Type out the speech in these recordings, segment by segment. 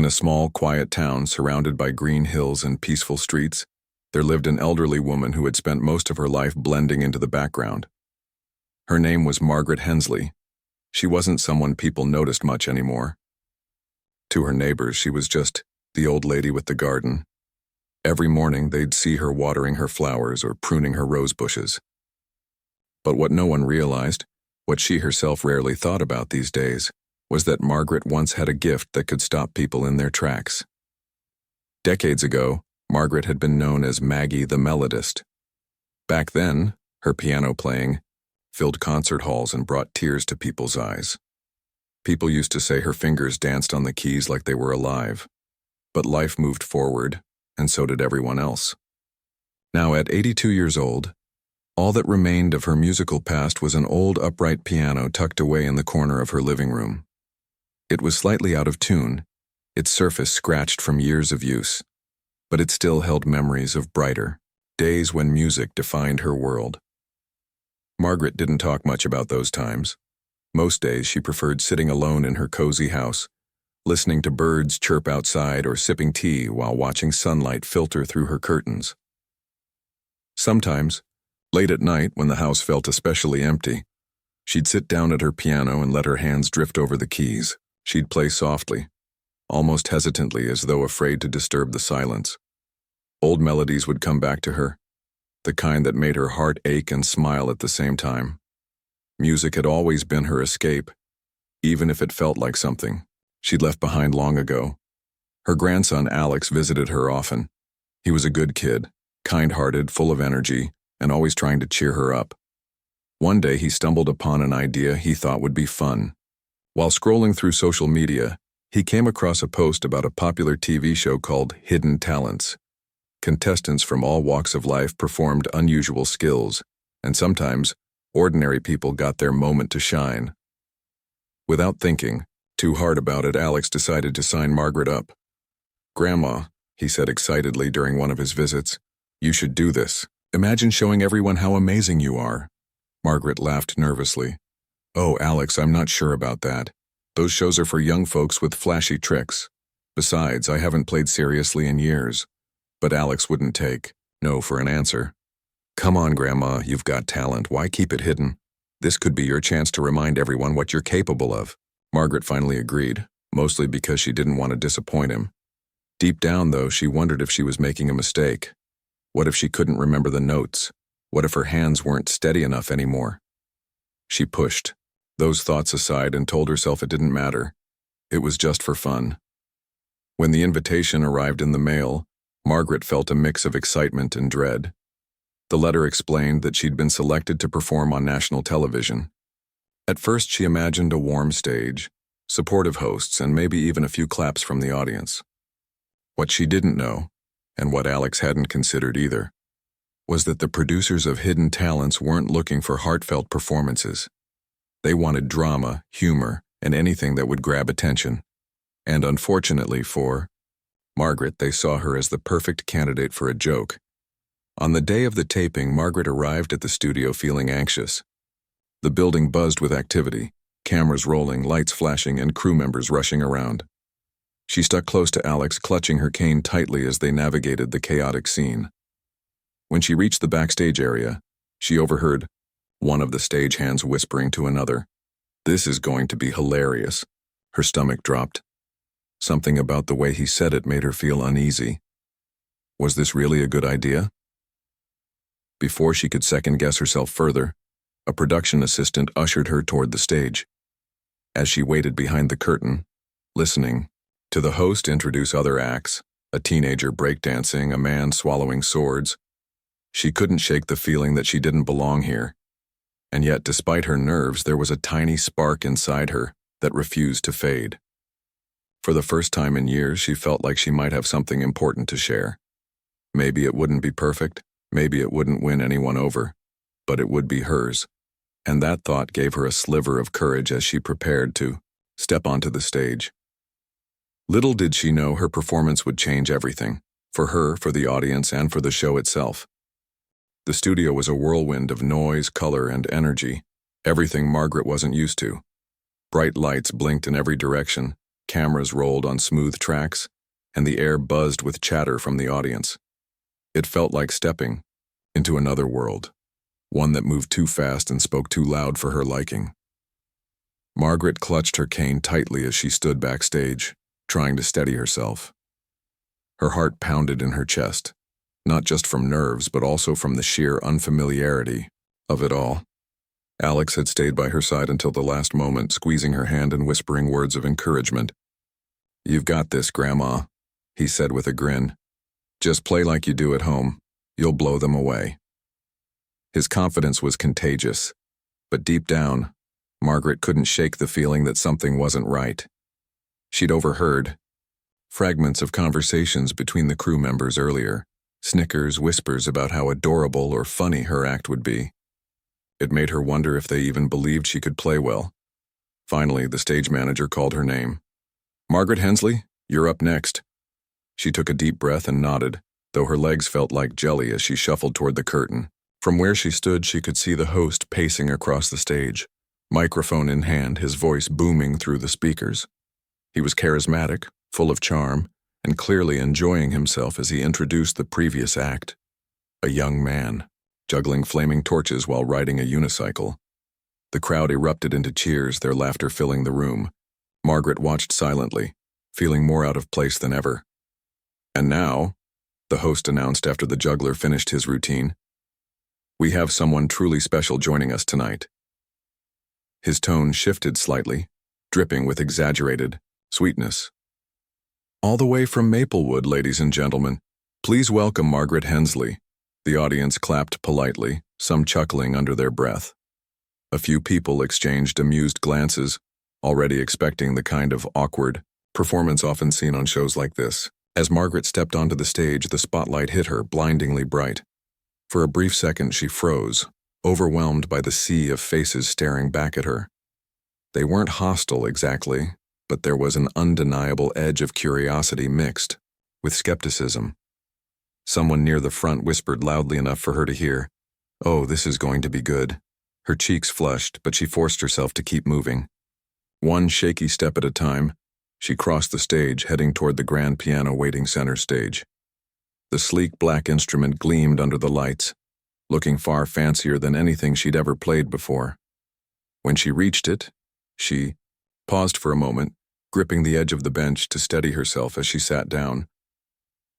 In a small, quiet town surrounded by green hills and peaceful streets, there lived an elderly woman who had spent most of her life blending into the background. Her name was Margaret Hensley. She wasn't someone people noticed much anymore. To her neighbors, she was just the old lady with the garden. Every morning, they'd see her watering her flowers or pruning her rose bushes. But what no one realized, what she herself rarely thought about these days, was that Margaret once had a gift that could stop people in their tracks. Decades ago, Margaret had been known as Maggie the Melodist. Back then, her piano playing filled concert halls and brought tears to people's eyes. People used to say her fingers danced on the keys like they were alive. But life moved forward, and so did everyone else. Now, at 82 years old, all that remained of her musical past was an old upright piano tucked away in the corner of her living room. It was slightly out of tune, its surface scratched from years of use, but it still held memories of brighter days when music defined her world. Margaret didn't talk much about those times. Most days she preferred sitting alone in her cozy house, listening to birds chirp outside or sipping tea while watching sunlight filter through her curtains. Sometimes, late at night when the house felt especially empty, she'd sit down at her piano and let her hands drift over the keys. She'd play softly, almost hesitantly as though afraid to disturb the silence. Old melodies would come back to her, the kind that made her heart ache and smile at the same time. Music had always been her escape, even if it felt like something she'd left behind long ago. Her grandson Alex visited her often. He was a good kid, kind-hearted, full of energy, and always trying to cheer her up. One day he stumbled upon an idea he thought would be fun. While scrolling through social media, he came across a post about a popular TV show called Hidden Talents. Contestants from all walks of life performed unusual skills, and sometimes ordinary people got their moment to shine. Without thinking too hard about it, Alex decided to sign Margaret up. "Grandma," he said excitedly during one of his visits, "you should do this. Imagine showing everyone how amazing you are." Margaret laughed nervously. "Oh, Alex, I'm not sure about that. Those shows are for young folks with flashy tricks. Besides, I haven't played seriously in years." But Alex wouldn't take no for an answer. "Come on, Grandma, you've got talent. Why keep it hidden? This could be your chance to remind everyone what you're capable of." Margaret finally agreed, mostly because she didn't want to disappoint him. Deep down, though, she wondered if she was making a mistake. What if she couldn't remember the notes? What if her hands weren't steady enough anymore? She pushed those thoughts aside and told herself it didn't matter. It was just for fun. When the invitation arrived in the mail, Margaret felt a mix of excitement and dread. The letter explained that she'd been selected to perform on national television. At first, she imagined a warm stage, supportive hosts, and maybe even a few claps from the audience. What she didn't know, and what Alex hadn't considered either, was that the producers of Hidden Talents weren't looking for heartfelt performances. They wanted drama, humor, and anything that would grab attention. And unfortunately for Margaret, they saw her as the perfect candidate for a joke. On the day of the taping, Margaret arrived at the studio feeling anxious. The building buzzed with activity, cameras rolling, lights flashing, and crew members rushing around. She stuck close to Alex, clutching her cane tightly as they navigated the chaotic scene. When she reached the backstage area, she overheard one of the stagehands whispering to another, "This is going to be hilarious." Her stomach dropped. Something about the way he said it made her feel uneasy. Was this really a good idea? Before she could second-guess herself further, a production assistant ushered her toward the stage. As she waited behind the curtain, listening to the host introduce other acts, a teenager breakdancing, a man swallowing swords, she couldn't shake the feeling that she didn't belong here. And yet, despite her nerves, there was a tiny spark inside her that refused to fade. For the first time in years, she felt like she might have something important to share. Maybe it wouldn't be perfect, maybe it wouldn't win anyone over, but it would be hers. And that thought gave her a sliver of courage as she prepared to step onto the stage. Little did she know her performance would change everything, for her, for the audience, and for the show itself. The studio was a whirlwind of noise, color, and energy, everything Margaret wasn't used to. Bright lights blinked in every direction, Cameras rolled on smooth tracks, and the air buzzed with chatter from the audience. It felt like stepping into another world, one that moved too fast and spoke too loud for her liking. Margaret clutched her cane tightly as she stood backstage, trying to steady herself. Her heart pounded in her chest, not just from nerves but also from the sheer unfamiliarity of it all. Alex had stayed by her side until the last moment, squeezing her hand and whispering words of encouragement. "You've got this, Grandma," he said with a grin. "Just play like you do at home. You'll blow them away." His confidence was contagious, but deep down, Margaret couldn't shake the feeling that something wasn't right. She'd overheard fragments of conversations between the crew members earlier, snickers, whispers about how adorable or funny her act would be. It made her wonder if they even believed she could play well. Finally, the stage manager called her name. "Margaret Hensley, you're up next." She took a deep breath and nodded, though her legs felt like jelly as she shuffled toward the curtain. From where she stood, she could see the host pacing across the stage, microphone in hand, his voice booming through the speakers. He was charismatic, full of charm, and clearly enjoying himself as he introduced the previous act. A young man, juggling flaming torches while riding a unicycle. The crowd erupted into cheers, their laughter filling the room. Margaret watched silently, feeling more out of place than ever. "And now," the host announced after the juggler finished his routine, "we have someone truly special joining us tonight." His tone shifted slightly, dripping with exaggerated sweetness. "All the way from Maplewood, ladies and gentlemen, please welcome Margaret Hensley." The audience clapped politely, some chuckling under their breath. A few people exchanged amused glances, already expecting the kind of awkward performance often seen on shows like this. As Margaret stepped onto the stage, the spotlight hit her, blindingly bright. For a brief second, she froze, overwhelmed by the sea of faces staring back at her. They weren't hostile exactly, but there was an undeniable edge of curiosity mixed with skepticism. Someone near the front whispered loudly enough for her to hear, "Oh, this is going to be good." Her cheeks flushed, but she forced herself to keep moving. One shaky step at a time, she crossed the stage, heading toward the grand piano waiting center stage. The sleek black instrument gleamed under the lights, looking far fancier than anything she'd ever played before. When she reached it, she paused for a moment, gripping the edge of the bench to steady herself as she sat down.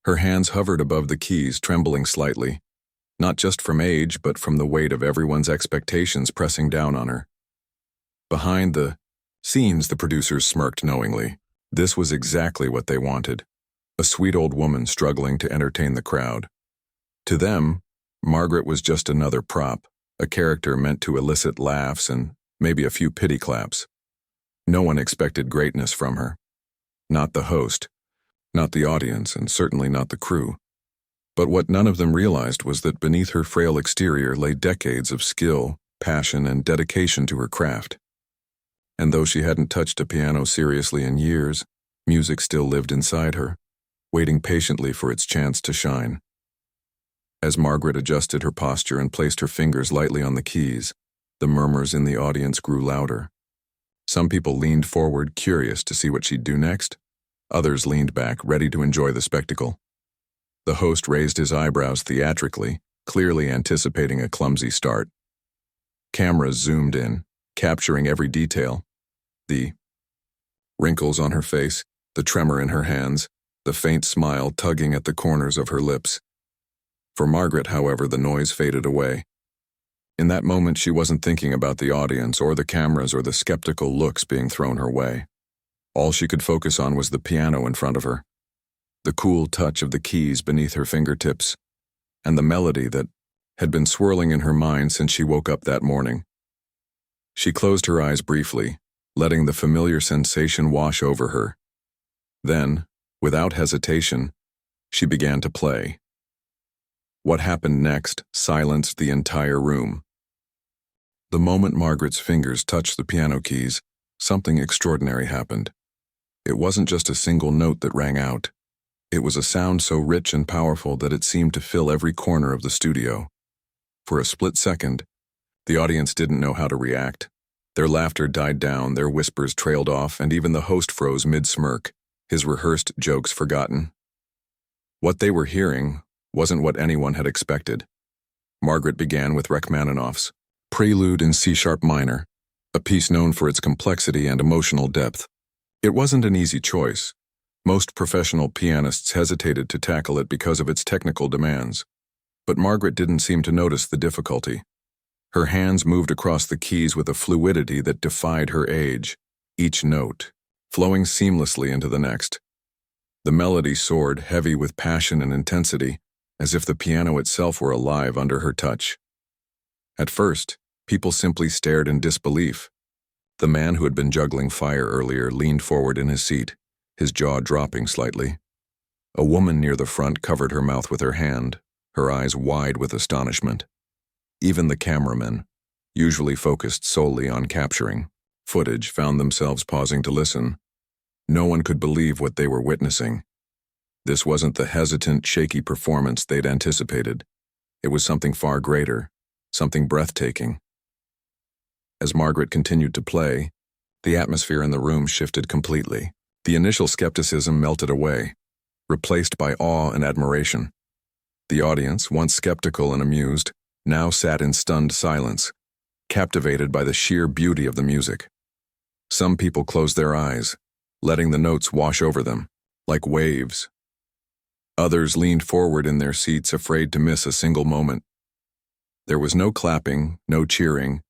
Her hands hovered above the keys, trembling slightly, not just from age, but from the weight of everyone's expectations pressing down on her. Behind the scenes, the producers smirked knowingly. This was exactly what they wanted. A sweet old woman struggling to entertain the crowd. To them, Margaret was just another prop, a character meant to elicit laughs and maybe a few pity claps. No one expected greatness from her. Not the host, not the audience, and certainly not the crew. But what none of them realized was that beneath her frail exterior lay decades of skill, passion, and dedication to her craft. And though she hadn't touched a piano seriously in years, music still lived inside her, waiting patiently for its chance to shine. As Margaret adjusted her posture and placed her fingers lightly on the keys, the murmurs in the audience grew louder. Some people leaned forward, curious to see what she'd do next. Others leaned back, ready to enjoy the spectacle. The host raised his eyebrows theatrically, clearly anticipating a clumsy start. Cameras zoomed in, capturing every detail. The wrinkles on her face, the tremor in her hands, the faint smile tugging at the corners of her lips. For Margaret, however, the noise faded away. In that moment, she wasn't thinking about the audience or the cameras or the skeptical looks being thrown her way. All she could focus on was the piano in front of her, the cool touch of the keys beneath her fingertips, and the melody that had been swirling in her mind since she woke up that morning. She closed her eyes briefly, letting the familiar sensation wash over her. Then, without hesitation, she began to play. What happened next silenced the entire room. The moment Margaret's fingers touched the piano keys, something extraordinary happened. It wasn't just a single note that rang out. It was a sound so rich and powerful that it seemed to fill every corner of the studio. For a split second, the audience didn't know how to react. Their laughter died down, their whispers trailed off, and even the host froze mid-smirk, his rehearsed jokes forgotten. What they were hearing wasn't what anyone had expected. Margaret began with Rachmaninoff's Prelude in C-sharp minor, a piece known for its complexity and emotional depth. It wasn't an easy choice. Most professional pianists hesitated to tackle it because of its technical demands. But Margaret didn't seem to notice the difficulty. Her hands moved across the keys with a fluidity that defied her age, each note flowing seamlessly into the next. The melody soared, heavy with passion and intensity, as if the piano itself were alive under her touch. At first, people simply stared in disbelief. The man who had been juggling fire earlier leaned forward in his seat, his jaw dropping slightly. A woman near the front covered her mouth with her hand, her eyes wide with astonishment. Even the cameramen, usually focused solely on capturing footage, found themselves pausing to listen. No one could believe what they were witnessing. This wasn't the hesitant, shaky performance they'd anticipated. It was something far greater, something breathtaking. As Margaret continued to play, the atmosphere in the room shifted completely. The initial skepticism melted away, replaced by awe and admiration. The audience, once skeptical and amused, now sat in stunned silence, captivated by the sheer beauty of the music. Some people closed their eyes, letting the notes wash over them, like waves. Others leaned forward in their seats, afraid to miss a single moment. There was no clapping, no cheering,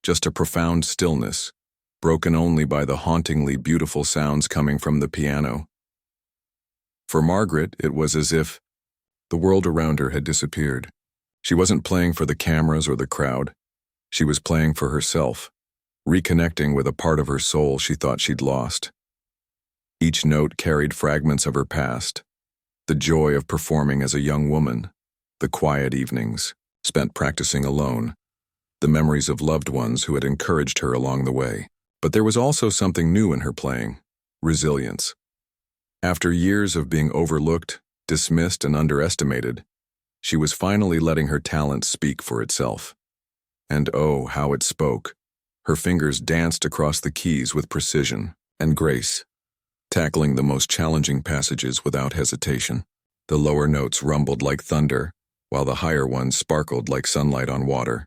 just a profound stillness, broken only by the hauntingly beautiful sounds coming from the piano. For Margaret, it was as if the world around her had disappeared. She wasn't playing for the cameras or the crowd. She was playing for herself, reconnecting with a part of her soul she thought she'd lost. Each note carried fragments of her past, the joy of performing as a young woman, the quiet evenings spent practicing alone, the memories of loved ones who had encouraged her along the way. But there was also something new in her playing: resilience. After years of being overlooked, dismissed, and underestimated, she was finally letting her talent speak for itself. And oh, how it spoke. Her fingers danced across the keys with precision and grace, tackling the most challenging passages without hesitation. The lower notes rumbled like thunder, while the higher ones sparkled like sunlight on water.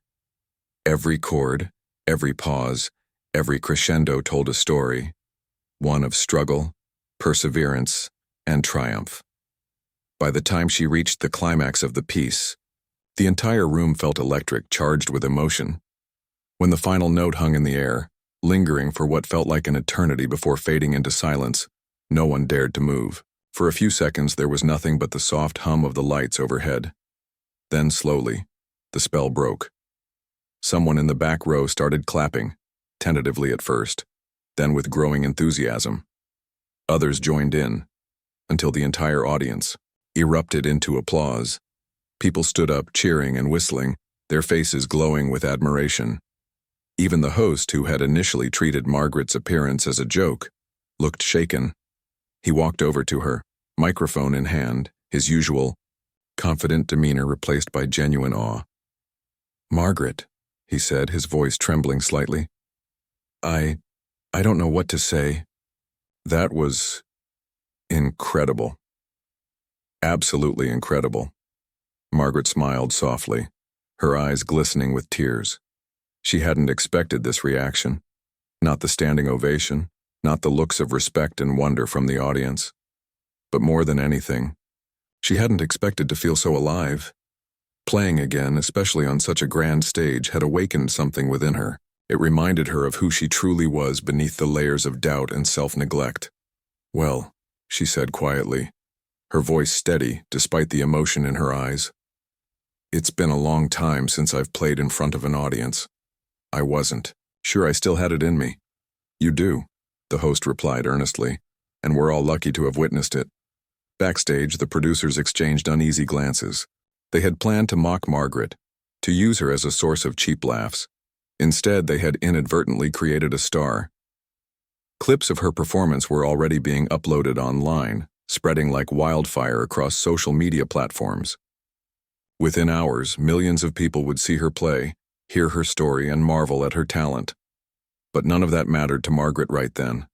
Every chord, every pause, every crescendo told a story, one of struggle, perseverance, and triumph. By the time she reached the climax of the piece, the entire room felt electric, charged with emotion. When the final note hung in the air, lingering for what felt like an eternity before fading into silence, no one dared to move. For a few seconds, there was nothing but the soft hum of the lights overhead. Then, slowly, the spell broke. Someone in the back row started clapping, tentatively at first, then with growing enthusiasm. Others joined in, until the entire audience erupted into applause. People stood up, cheering and whistling, their faces glowing with admiration. Even the host, who had initially treated Margaret's appearance as a joke, looked shaken. He walked over to her, microphone in hand, his usual confident demeanor replaced by genuine awe. "Margaret," he said, his voice trembling slightly. I don't know what to say. That was incredible. Absolutely incredible." Margaret smiled softly, her eyes glistening with tears. She hadn't expected this reaction. Not the standing ovation, not the looks of respect and wonder from the audience. But more than anything, she hadn't expected to feel so alive. Playing again, especially on such a grand stage, had awakened something within her. It reminded her of who she truly was beneath the layers of doubt and self-neglect. "Well," she said quietly, her voice steady despite the emotion in her eyes. "It's been a long time since I've played in front of an audience. I wasn't sure I still had it in me." "You do," the host replied earnestly, "and we're all lucky to have witnessed it." Backstage, the producers exchanged uneasy glances. They had planned to mock Margaret, to use her as a source of cheap laughs. Instead, they had inadvertently created a star. Clips of her performance were already being uploaded online, spreading like wildfire across social media platforms. Within hours, millions of people would see her play, hear her story, and marvel at her talent. But none of that mattered to Margaret right then.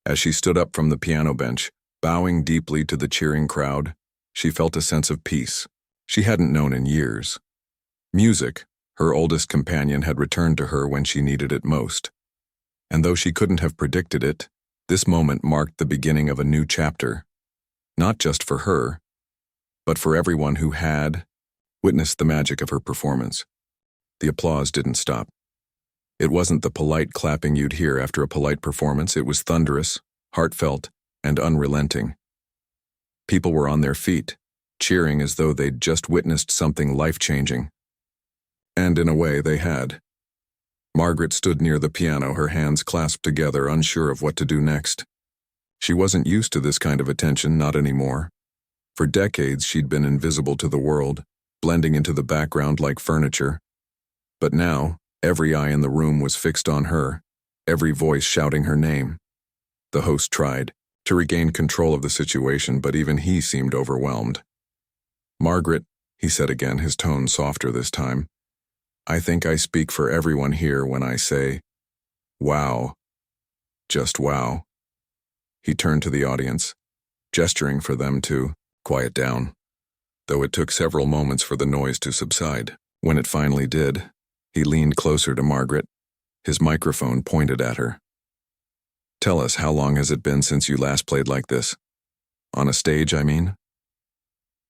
As she stood up from the piano bench, bowing deeply to the cheering crowd, she felt a sense of peace she hadn't known in years. Music, her oldest companion, had returned to her when she needed it most. And though she couldn't have predicted it, this moment marked the beginning of a new chapter. Not just for her, but for everyone who had witnessed the magic of her performance. The applause didn't stop. It wasn't the polite clapping you'd hear after a polite performance. It was thunderous, heartfelt, and unrelenting. People were on their feet, cheering as though they'd just witnessed something life-changing. And in a way, they had. Margaret stood near the piano, her hands clasped together, unsure of what to do next. She wasn't used to this kind of attention, not anymore. For decades, she'd been invisible to the world, blending into the background like furniture. But now, every eye in the room was fixed on her, every voice shouting her name. The host tried to regain control of the situation, but even he seemed overwhelmed. "Margaret," he said again, his tone softer this time, "I think I speak for everyone here when I say, wow. Just wow." He turned to the audience, gesturing for them to quiet down, though it took several moments for the noise to subside. When it finally did, he leaned closer to Margaret, his microphone pointed at her. "Tell us, how long has it been since you last played like this? On a stage, I mean?"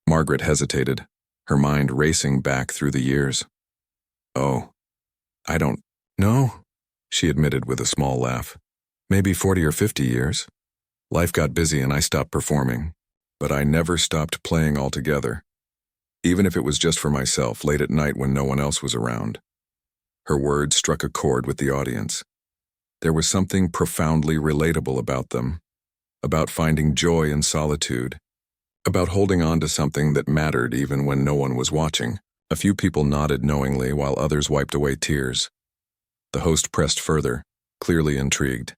Margaret hesitated, her mind racing back through the years. "Oh, I don't know," she admitted with a small laugh. "Maybe 40 or 50 years. Life got busy and I stopped performing, but I never stopped playing altogether, even if it was just for myself late at night when no one else was around." Her words struck a chord with the audience. There was something profoundly relatable about them, about finding joy in solitude, about holding on to something that mattered even when no one was watching. A few people nodded knowingly while others wiped away tears. The host pressed further, clearly intrigued.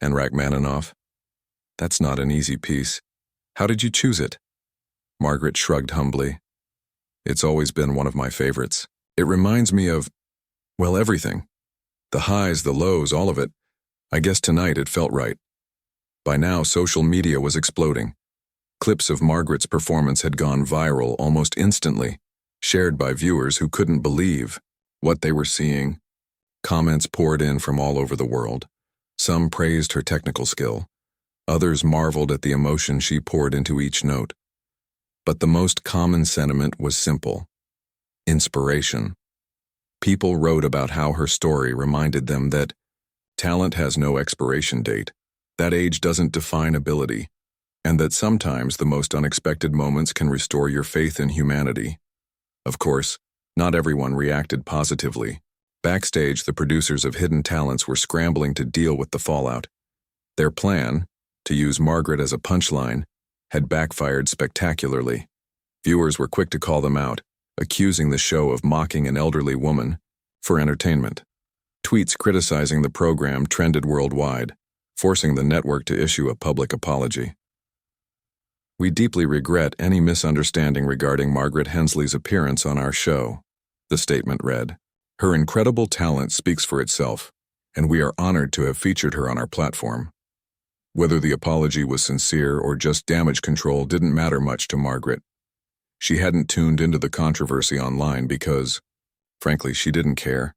"And Rachmaninoff? That's not an easy piece. How did you choose it?" Margaret shrugged humbly. "It's always been one of my favorites. It reminds me of, well, everything. The highs, the lows, all of it. I guess tonight it felt right." By now, social media was exploding. Clips of Margaret's performance had gone viral almost instantly, shared by viewers who couldn't believe what they were seeing. Comments poured in from all over the world. Some praised her technical skill. Others marveled at the emotion she poured into each note. But the most common sentiment was simple: inspiration. People wrote about how her story reminded them that talent has no expiration date, that age doesn't define ability, and that sometimes the most unexpected moments can restore your faith in humanity. Of course, not everyone reacted positively. Backstage, the producers of Hidden Talents were scrambling to deal with the fallout. Their plan, to use Margaret as a punchline, had backfired spectacularly. Viewers were quick to call them out, accusing the show of mocking an elderly woman for entertainment. Tweets criticizing the program trended worldwide, forcing the network to issue a public apology. "We deeply regret any misunderstanding regarding Margaret Hensley's appearance on our show," the statement read. "Her incredible talent speaks for itself, and we are honored to have featured her on our platform." Whether the apology was sincere or just damage control didn't matter much to Margaret. She hadn't tuned into the controversy online because, frankly, she didn't care.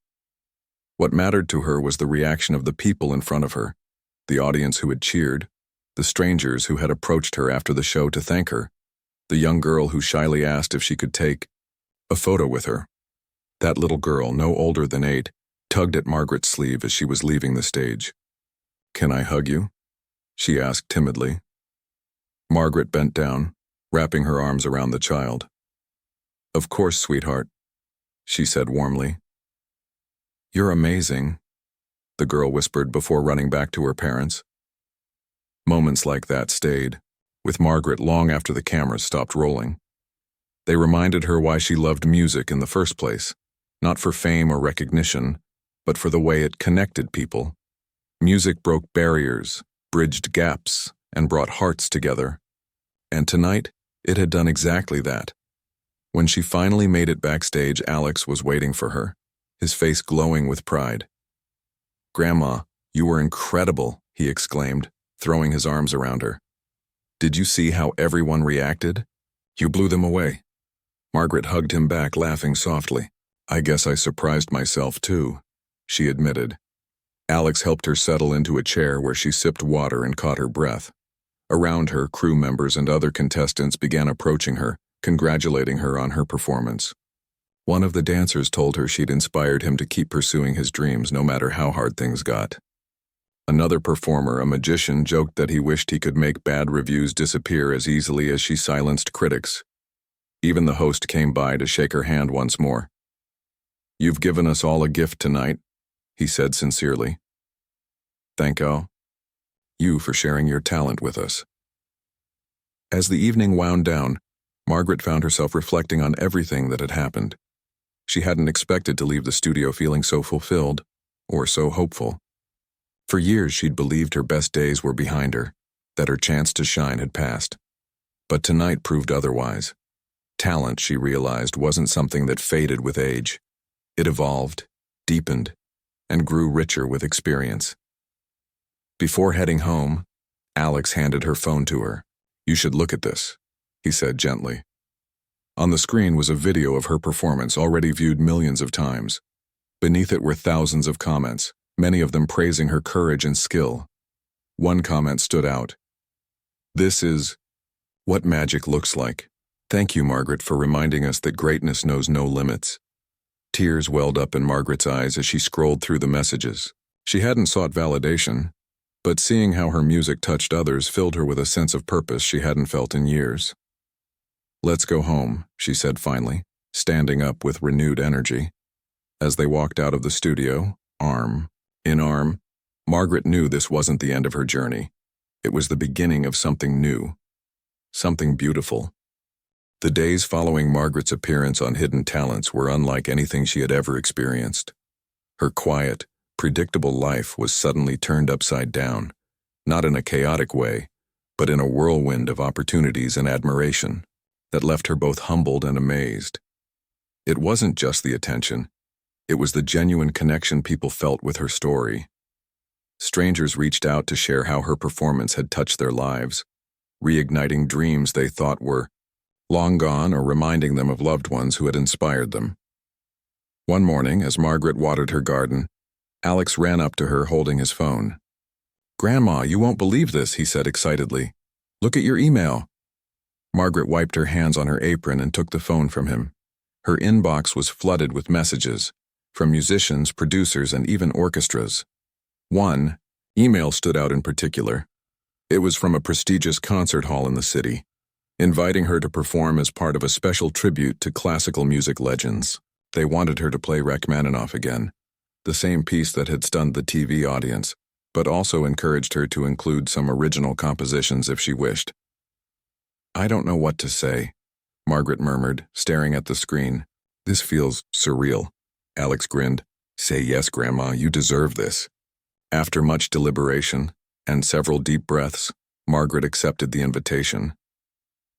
What mattered to her was the reaction of the people in front of her, the audience who had cheered, the strangers who had approached her after the show to thank her, the young girl who shyly asked if she could take a photo with her. That little girl, no older than 8, tugged at Margaret's sleeve as she was leaving the stage. "Can I hug you?" she asked timidly. Margaret bent down, wrapping her arms around the child. "Of course, sweetheart," she said warmly. "You're amazing," the girl whispered before running back to her parents. Moments like that stayed with Margaret long after the cameras stopped rolling. They reminded her why she loved music in the first place, not for fame or recognition, but for the way it connected people. Music broke barriers, bridged gaps, and brought hearts together. And tonight, it had done exactly that. When she finally made it backstage, Alex was waiting for her, his face glowing with pride. "Grandma, you were incredible," he exclaimed, throwing his arms around her. "Did you see how everyone reacted? You blew them away." Margaret hugged him back, laughing softly. "I guess I surprised myself too," she admitted. Alex helped her settle into a chair where she sipped water and caught her breath. Around her, crew members and other contestants began approaching her, congratulating her on her performance. One of the dancers told her she'd inspired him to keep pursuing his dreams no matter how hard things got. Another performer, a magician, joked that he wished he could make bad reviews disappear as easily as she silenced critics. Even the host came by to shake her hand once more. "You've given us all a gift tonight," he said sincerely. "Thank you for sharing your talent with us." As the evening wound down, Margaret found herself reflecting on everything that had happened. She hadn't expected to leave the studio feeling so fulfilled, or so hopeful. For years she'd believed her best days were behind her, that her chance to shine had passed. But tonight proved otherwise. Talent, she realized, wasn't something that faded with age. It evolved, deepened, and grew richer with experience. Before heading home, Alex handed her phone to her. "You should look at this," he said gently. On the screen was a video of her performance already viewed millions of times. Beneath it were thousands of comments, many of them praising her courage and skill. One comment stood out. "This is what magic looks like. Thank you, Margaret, for reminding us that greatness knows no limits." Tears welled up in Margaret's eyes as she scrolled through the messages. She hadn't sought validation, but seeing how her music touched others filled her with a sense of purpose she hadn't felt in years. "Let's go home," she said finally, standing up with renewed energy. As they walked out of the studio, arm in arm, Margaret knew this wasn't the end of her journey. It was the beginning of something new, something beautiful. The days following Margaret's appearance on Hidden Talents were unlike anything she had ever experienced. Her quiet, predictable life was suddenly turned upside down, not in a chaotic way, but in a whirlwind of opportunities and admiration that left her both humbled and amazed. It wasn't just the attention. It was the genuine connection people felt with her story. Strangers reached out to share how her performance had touched their lives, reigniting dreams they thought were long gone or reminding them of loved ones who had inspired them. One morning, as Margaret watered her garden, Alex ran up to her holding his phone. "Grandma, you won't believe this," he said excitedly. "Look at your email." Margaret wiped her hands on her apron and took the phone from him. Her inbox was flooded with messages, from musicians, producers, and even orchestras. One email stood out in particular. It was from a prestigious concert hall in the city, inviting her to perform as part of a special tribute to classical music legends. They wanted her to play Rachmaninoff again, the same piece that had stunned the TV audience, but also encouraged her to include some original compositions if she wished. "I don't know what to say," Margaret murmured, staring at the screen. "This feels surreal." Alex grinned. "Say yes, Grandma, you deserve this." After much deliberation and several deep breaths, Margaret accepted the invitation.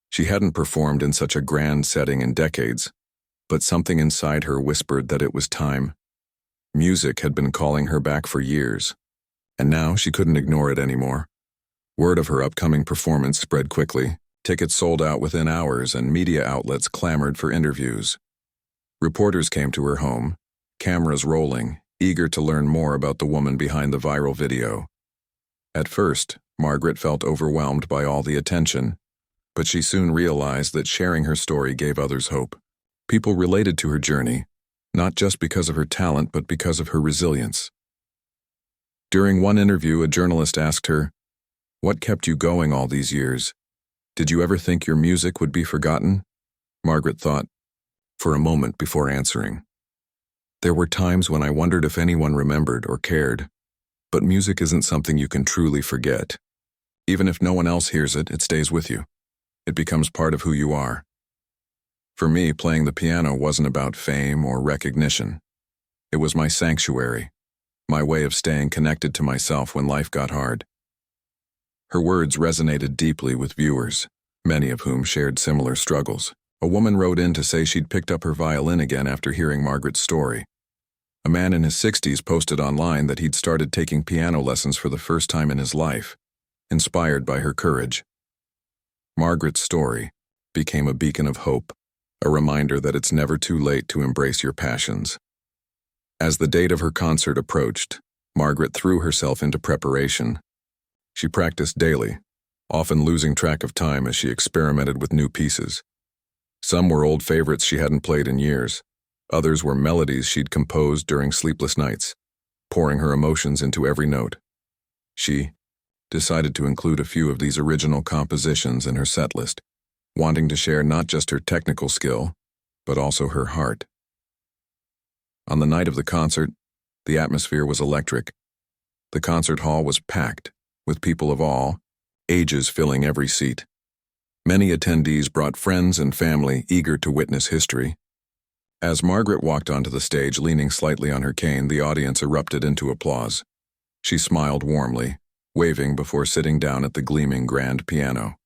She hadn't performed in such a grand setting in decades, but something inside her whispered that it was time. Music had been calling her back for years, and now she couldn't ignore it anymore. Word of her upcoming performance spread quickly. Tickets sold out within hours, and media outlets clamored for interviews. Reporters came to her home, cameras rolling, eager to learn more about the woman behind the viral video. At first, Margaret felt overwhelmed by all the attention, but she soon realized that sharing her story gave others hope. People related to her journey, not just because of her talent, but because of her resilience. During one interview, a journalist asked her, "What kept you going all these years? Did you ever think your music would be forgotten?" Margaret thought for a moment before answering. "There were times when I wondered if anyone remembered or cared, but music isn't something you can truly forget. Even if no one else hears it, it stays with you. It becomes part of who you are. For me, playing the piano wasn't about fame or recognition. It was my sanctuary, my way of staying connected to myself when life got hard." Her words resonated deeply with viewers, many of whom shared similar struggles. A woman wrote in to say she'd picked up her violin again after hearing Margaret's story. A man in his 60s posted online that he'd started taking piano lessons for the first time in his life, inspired by her courage. Margaret's story became a beacon of hope, a reminder that it's never too late to embrace your passions. As the date of her concert approached, Margaret threw herself into preparation. She practiced daily, often losing track of time as she experimented with new pieces. Some were old favorites she hadn't played in years. Others were melodies she'd composed during sleepless nights, pouring her emotions into every note. She decided to include a few of these original compositions in her setlist, wanting to share not just her technical skill, but also her heart. On the night of the concert, the atmosphere was electric. The concert hall was packed, with people of all ages filling every seat. Many attendees brought friends and family eager to witness history. As Margaret walked onto the stage leaning slightly on her cane, the audience erupted into applause. She smiled warmly, waving before sitting down at the gleaming grand piano.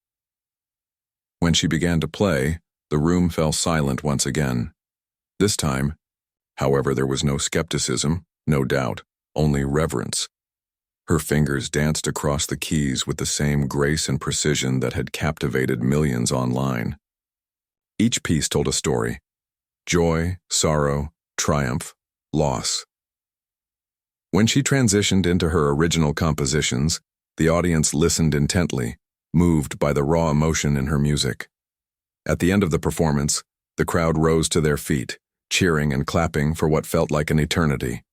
When she began to play, the room fell silent once again. This time, however, there was no skepticism, no doubt, only reverence. Her fingers danced across the keys with the same grace and precision that had captivated millions online. Each piece told a story: joy, sorrow, triumph, loss. When she transitioned into her original compositions, the audience listened intently, moved by the raw emotion in her music. At the end of the performance, the crowd rose to their feet, cheering and clapping for what felt like an eternity.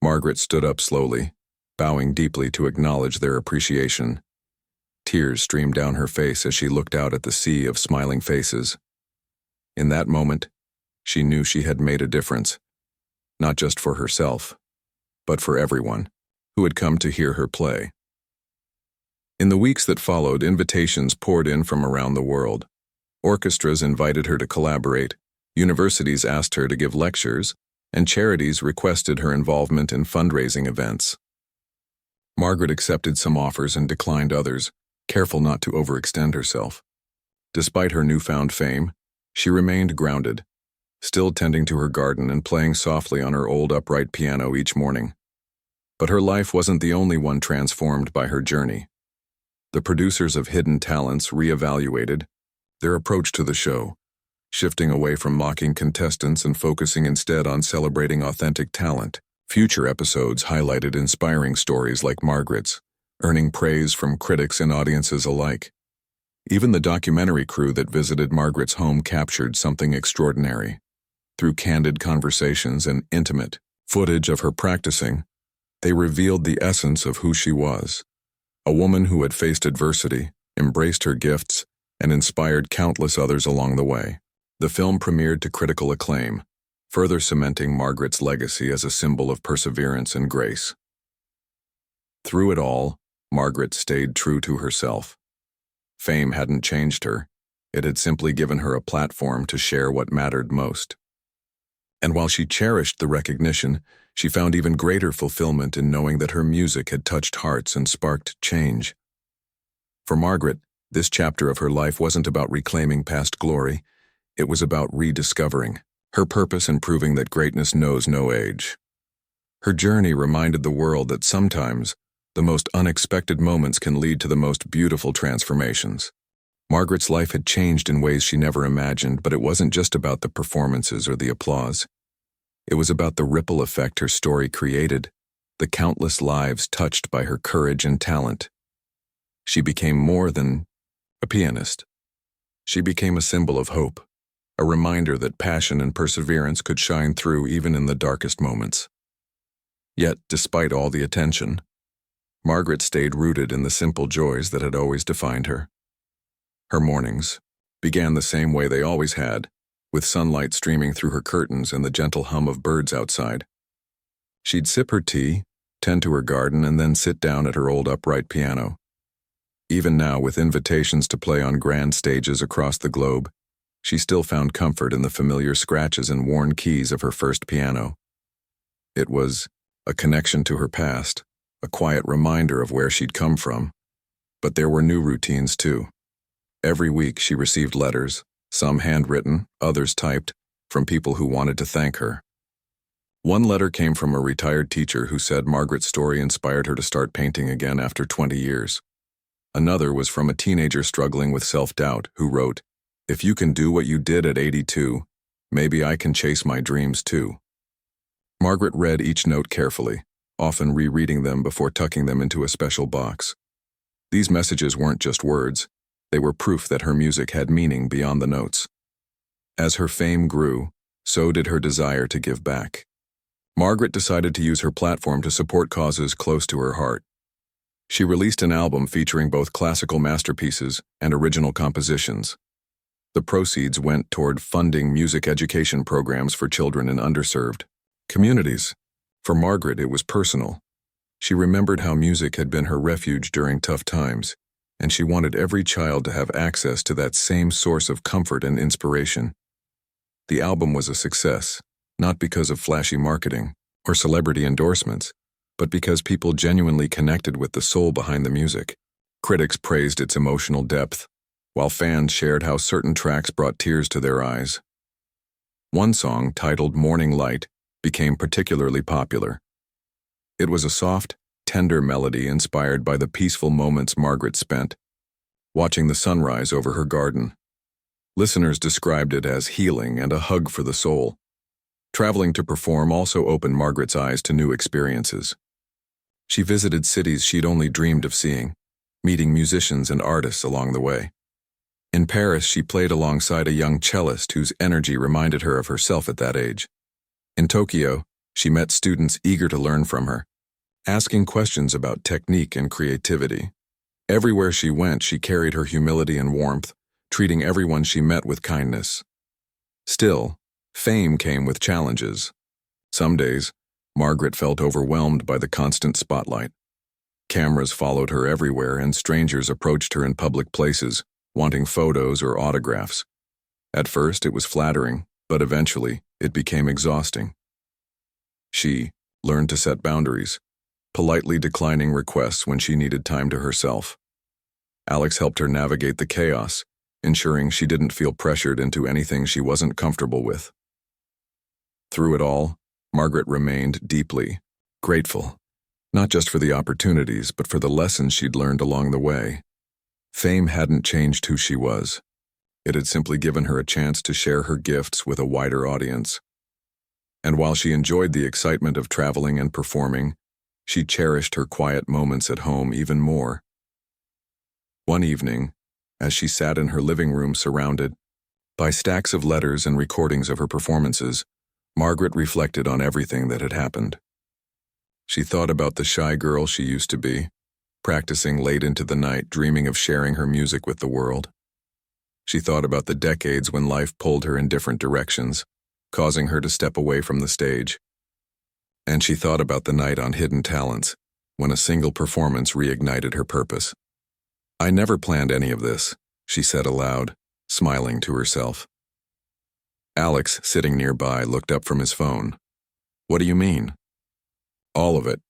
Margaret stood up slowly, bowing deeply to acknowledge their appreciation. Tears streamed down her face as she looked out at the sea of smiling faces. In that moment, she knew she had made a difference, not just for herself, but for everyone who had come to hear her play. In the weeks that followed, invitations poured in from around the world. Orchestras invited her to collaborate, universities asked her to give lectures, and charities requested her involvement in fundraising events. Margaret accepted some offers and declined others, careful not to overextend herself. Despite her newfound fame, she remained grounded, still tending to her garden and playing softly on her old upright piano each morning. But her life wasn't the only one transformed by her journey. The producers of Hidden Talents reevaluated their approach to the show, shifting away from mocking contestants and focusing instead on celebrating authentic talent. Future episodes highlighted inspiring stories like Margaret's, earning praise from critics and audiences alike. Even the documentary crew that visited Margaret's home captured something extraordinary. Through candid conversations and intimate footage of her practicing, they revealed the essence of who she was, a woman who had faced adversity, embraced her gifts, and inspired countless others along the way. The film premiered to critical acclaim, further cementing Margaret's legacy as a symbol of perseverance and grace. Through it all, Margaret stayed true to herself. Fame hadn't changed her. It had simply given her a platform to share what mattered most. And while she cherished the recognition, she found even greater fulfillment in knowing that her music had touched hearts and sparked change. For Margaret, this chapter of her life wasn't about reclaiming past glory. It was about rediscovering her purpose and proving that greatness knows no age. Her journey reminded the world that sometimes the most unexpected moments can lead to the most beautiful transformations. Margaret's life had changed in ways she never imagined, but it wasn't just about the performances or the applause. It was about the ripple effect her story created, the countless lives touched by her courage and talent. She became more than a pianist. She became a symbol of hope, a reminder that passion and perseverance could shine through even in the darkest moments. Yet, despite all the attention, Margaret stayed rooted in the simple joys that had always defined her. Her mornings began the same way they always had, with sunlight streaming through her curtains and the gentle hum of birds outside. She'd sip her tea, tend to her garden, and then sit down at her old upright piano. Even now, with invitations to play on grand stages across the globe, she still found comfort in the familiar scratches and worn keys of her first piano. It was a connection to her past, a quiet reminder of where she'd come from. But there were new routines too. Every week she received letters, some handwritten, others typed, from people who wanted to thank her. One letter came from a retired teacher who said Margaret's story inspired her to start painting again after 20 years. Another was from a teenager struggling with self-doubt who wrote, "If you can do what you did at 82, maybe I can chase my dreams too." Margaret read each note carefully, often rereading them before tucking them into a special box. These messages weren't just words, they were proof that her music had meaning beyond the notes. As her fame grew, so did her desire to give back. Margaret decided to use her platform to support causes close to her heart. She released an album featuring both classical masterpieces and original compositions. The proceeds went toward funding music education programs for children in underserved communities. For Margaret, it was personal. She remembered how music had been her refuge during tough times, and she wanted every child to have access to that same source of comfort and inspiration. The album was a success, not because of flashy marketing or celebrity endorsements, but because people genuinely connected with the soul behind the music. Critics praised its emotional depth, while fans shared how certain tracks brought tears to their eyes. One song, titled "Morning Light," became particularly popular. It was a soft, tender melody inspired by the peaceful moments Margaret spent watching the sunrise over her garden. Listeners described it as healing and a hug for the soul. Traveling to perform also opened Margaret's eyes to new experiences. She visited cities she'd only dreamed of seeing, meeting musicians and artists along the way. In Paris, she played alongside a young cellist whose energy reminded her of herself at that age. In Tokyo, she met students eager to learn from her, asking questions about technique and creativity. Everywhere she went, she carried her humility and warmth, treating everyone she met with kindness. Still, fame came with challenges. Some days, Margaret felt overwhelmed by the constant spotlight. Cameras followed her everywhere, and strangers approached her in public places, wanting photos or autographs. At first, it was flattering, but eventually, it became exhausting. She learned to set boundaries, politely declining requests when she needed time to herself. Alex helped her navigate the chaos, ensuring she didn't feel pressured into anything she wasn't comfortable with. Through it all, Margaret remained deeply grateful, not just for the opportunities, but for the lessons she'd learned along the way. Fame hadn't changed who she was. It had simply given her a chance to share her gifts with a wider audience. And while she enjoyed the excitement of traveling and performing, she cherished her quiet moments at home even more. One evening, as she sat in her living room surrounded by stacks of letters and recordings of her performances, Margaret reflected on everything that had happened. She thought about the shy girl she used to be, practicing late into the night, dreaming of sharing her music with the world. She thought about the decades when life pulled her in different directions, causing her to step away from the stage. And she thought about the night on Hidden Talents, when a single performance reignited her purpose. "I never planned any of this," she said aloud, smiling to herself. Alex, sitting nearby, looked up from his phone. "What do you mean?" "All of it,"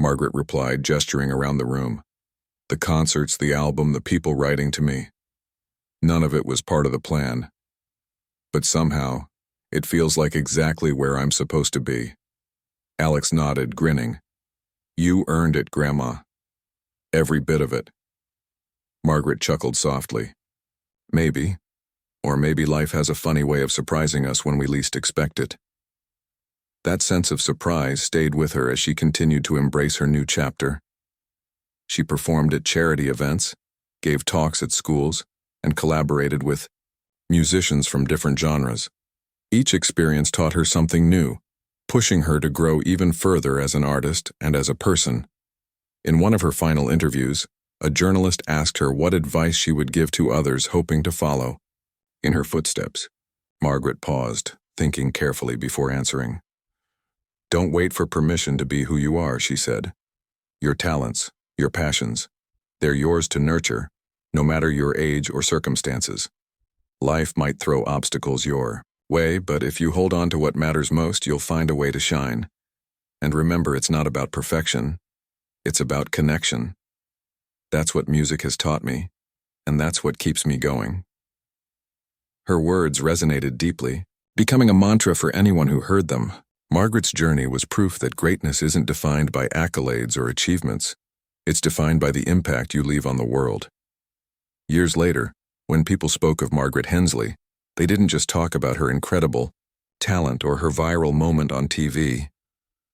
Margaret replied, gesturing around the room. "The concerts, the album, the people writing to me. None of it was part of the plan. But somehow, it feels like exactly where I'm supposed to be." Alex nodded, grinning. "You earned it, Grandma. Every bit of it." Margaret chuckled softly. "Maybe. Or maybe life has a funny way of surprising us when we least expect it." That sense of surprise stayed with her as she continued to embrace her new chapter. She performed at charity events, gave talks at schools, and collaborated with musicians from different genres. Each experience taught her something new, pushing her to grow even further as an artist and as a person. In one of her final interviews, a journalist asked her what advice she would give to others hoping to follow in her footsteps. Margaret paused, thinking carefully before answering. "Don't wait for permission to be who you are," she said. "Your talents, your passions, they're yours to nurture, no matter your age or circumstances. Life might throw obstacles your way, but if you hold on to what matters most, you'll find a way to shine. And remember, it's not about perfection. It's about connection. That's what music has taught me, and that's what keeps me going." Her words resonated deeply, becoming a mantra for anyone who heard them. Margaret's journey was proof that greatness isn't defined by accolades or achievements. It's defined by the impact you leave on the world. Years later, when people spoke of Margaret Hensley, they didn't just talk about her incredible talent or her viral moment on TV.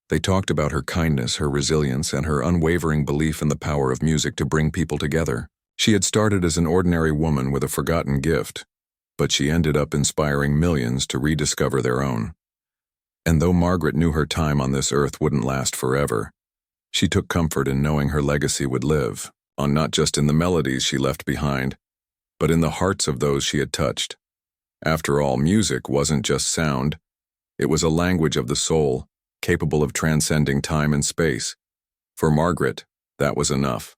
They talked about her kindness, her resilience, and her unwavering belief in the power of music to bring people together. She had started as an ordinary woman with a forgotten gift, but she ended up inspiring millions to rediscover their own. And though Margaret knew her time on this earth wouldn't last forever, she took comfort in knowing her legacy would live on not just in the melodies she left behind, but in the hearts of those she had touched. After all, music wasn't just sound. It was a language of the soul, capable of transcending time and space. For Margaret, that was enough.